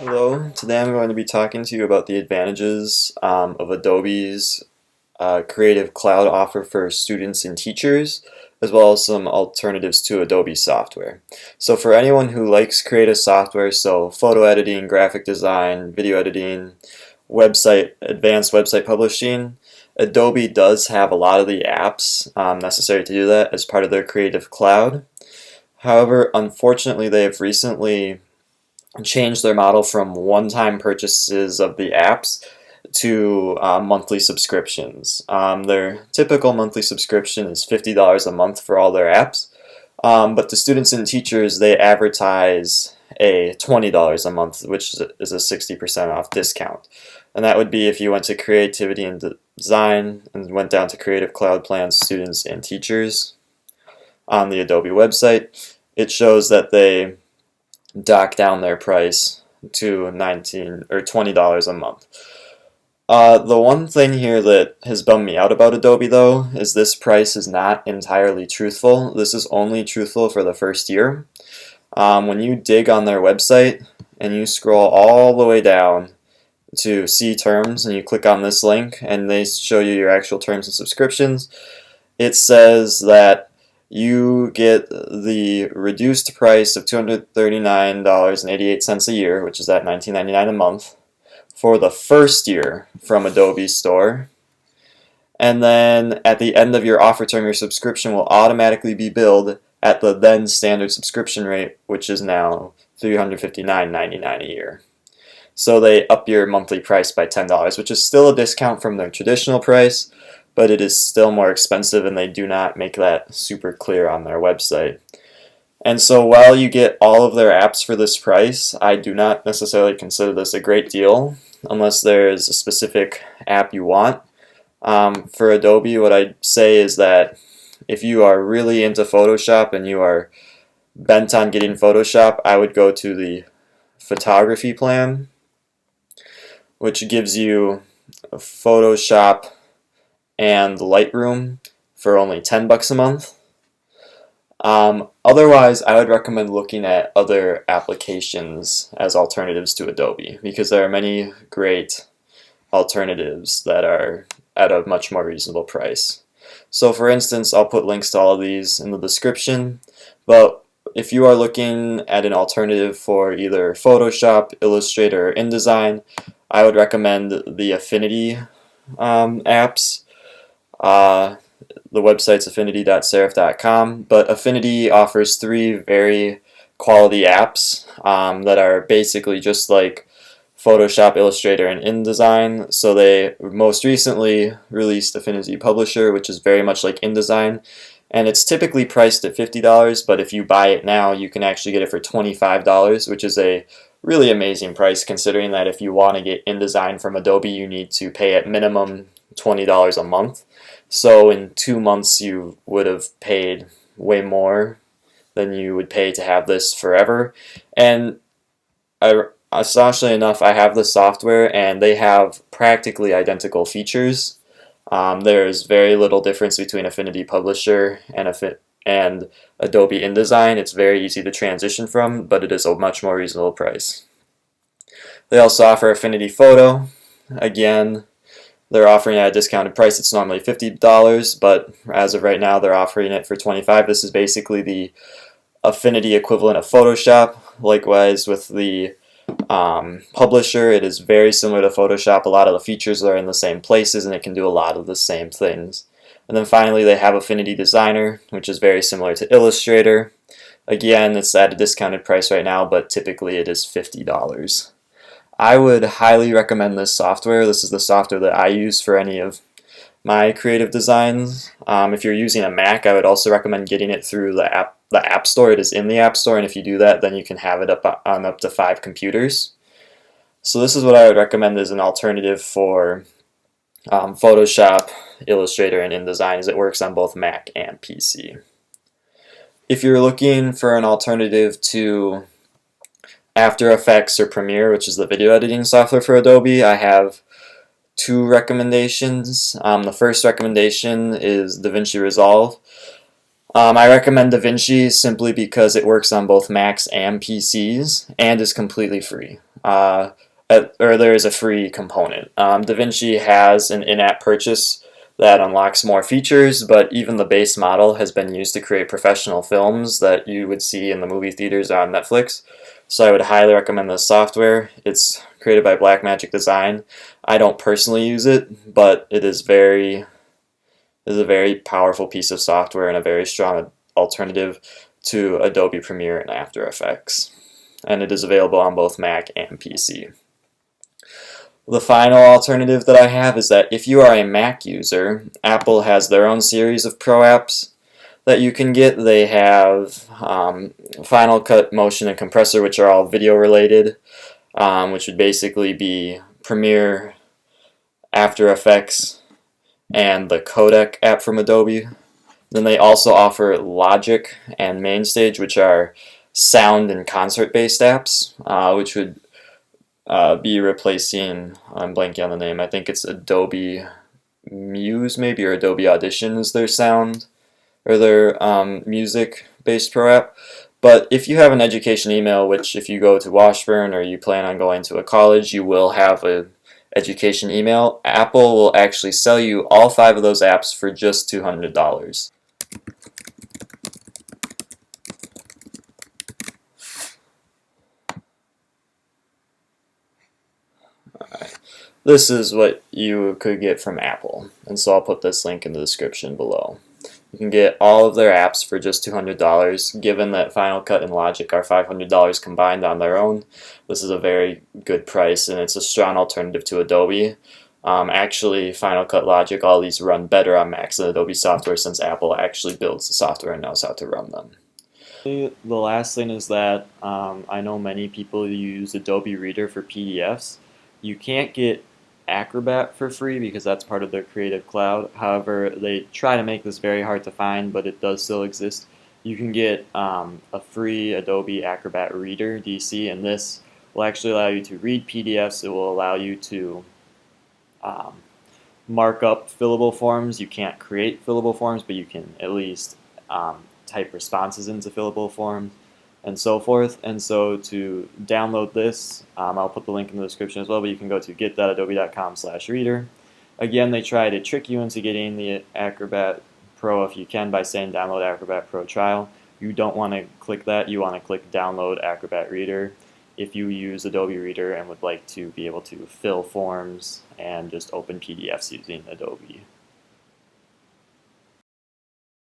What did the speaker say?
Hello, today I'm going to be talking to you about the advantages of Adobe's Creative Cloud offer for students and teachers, as well as some alternatives to Adobe software. So for anyone who likes creative software, so photo editing, graphic design, video editing, advanced website publishing, Adobe does have a lot of the apps necessary to do that as part of their Creative Cloud. However, unfortunately, they have recently changed their model from one-time purchases of the apps to monthly subscriptions. Their typical monthly subscription is $50 a month for all their apps, but to students and teachers they advertise a $20 a month, which is a 60% off discount. And that would be if you went to Creativity and Design and went down to Creative Cloud plans, students and teachers on the Adobe website. It shows that they dock down their price to $19 or $20 a month. The one thing here that has bummed me out about Adobe though is this price is not entirely truthful. This is only truthful for the first year. When you dig on their website and you scroll all the way down to see terms and you click on this link and they show you your actual terms and subscriptions, it says that you get the reduced price of $239.88 a year, which is at $19.99 a month, for the first year from Adobe Store. And then at the end of your offer term, your subscription will automatically be billed at the then standard subscription rate, which is now $359.99 a year. So they up your monthly price by $10, which is still a discount from their traditional price, but it is still more expensive and they do not make that super clear on their website. And so while you get all of their apps for this price, I do not necessarily consider this a great deal unless there is a specific app you want. For Adobe, what I'd say is that if you are really into Photoshop and you are bent on getting Photoshop, I would go to the photography plan, which gives you Photoshop and Lightroom for only $10 a month. Otherwise, I would recommend looking at other applications as alternatives to Adobe because there are many great alternatives that are at a much more reasonable price. So for instance, I'll put links to all of these in the description, but if you are looking at an alternative for either Photoshop, Illustrator, or InDesign, I would recommend the Affinity apps. The website's affinity.serif.com, but Affinity offers 3 very quality apps that are basically just like Photoshop, Illustrator, and InDesign. So they most recently released Affinity Publisher, which is very much like InDesign, and it's typically priced at $50, but if you buy it now, you can actually get it for $25, which is a really amazing price considering that if you want to get InDesign from Adobe, you need to pay at minimum $20 a month. So in 2 months you would have paid way more than you would pay to have this forever. And astonishingly enough, I have the software and they have practically identical features. There's very little difference between Affinity Publisher and Adobe InDesign. It's very easy to transition from, but it is a much more reasonable price. They also offer Affinity Photo. Again, they're offering it at a discounted price. It's normally $50, but as of right now, they're offering it for $25. This is basically the Affinity equivalent of Photoshop. Likewise, with the Publisher, it is very similar to Photoshop. A lot of the features are in the same places, and it can do a lot of the same things. And then finally, they have Affinity Designer, which is very similar to Illustrator. Again, it's at a discounted price right now, but typically it is $50. I would highly recommend this software. This is the software that I use for any of my creative designs. If you're using a Mac, I would also recommend getting it through the App Store. It is in the App Store, and if you do that, then you can have it on up to 5 computers. So this is what I would recommend as an alternative for Photoshop, Illustrator, and InDesign, as it works on both Mac and PC. If you're looking for an alternative to After Effects or Premiere, which is the video editing software for Adobe, I have 2 recommendations. The first recommendation is DaVinci Resolve. I recommend DaVinci simply because it works on both Macs and PCs and is completely free. or there is a free component. DaVinci has an in-app purchase that unlocks more features, but even the base model has been used to create professional films that you would see in the movie theaters on Netflix. So I would highly recommend this software. It's created by Blackmagic Design. I don't personally use it, but it is a very powerful piece of software and a very strong alternative to Adobe Premiere and After Effects. And it is available on both Mac and PC. The final alternative that I have is that if you are a Mac user, Apple has their own series of Pro apps that you can get. They have Final Cut, Motion, and Compressor, which are all video related, which would basically be Premiere, After Effects, and the Codec app from Adobe. Then they also offer Logic and MainStage, which are sound and concert-based apps, which would be replacing, I'm blanking on the name, I think it's Adobe Muse maybe, or Adobe Audition is their sound, or their music-based pro app. But if you have an education email, which if you go to Washburn or you plan on going to a college, you will have a education email, Apple will actually sell you all 5 of those apps for just $200. This is what you could get from Apple, and so I'll put this link in the description below. You can get all of their apps for just $200. Given that Final Cut and Logic are $500 combined on their own, this is a very good price, and it's a strong alternative to Adobe. Actually, Final Cut, Logic, all these run better on Macs than Adobe software, since Apple actually builds the software and knows how to run them. The last thing is that I know many people use Adobe Reader for PDFs. You can't get Acrobat for free because that's part of their Creative Cloud. However, they try to make this very hard to find, but it does still exist. You can get a free Adobe Acrobat Reader DC, and this will actually allow you to read PDFs. It will allow you to mark up fillable forms. You can't create fillable forms, but you can at least type responses into fillable forms and so forth. And so to download this, I'll put the link in the description as well, but you can go to get.adobe.com/reader. Again, they try to trick you into getting the Acrobat Pro if you can by saying download Acrobat Pro trial. You don't want to click that. You want to click download Acrobat Reader if you use Adobe Reader and would like to be able to fill forms and just open PDFs using Adobe.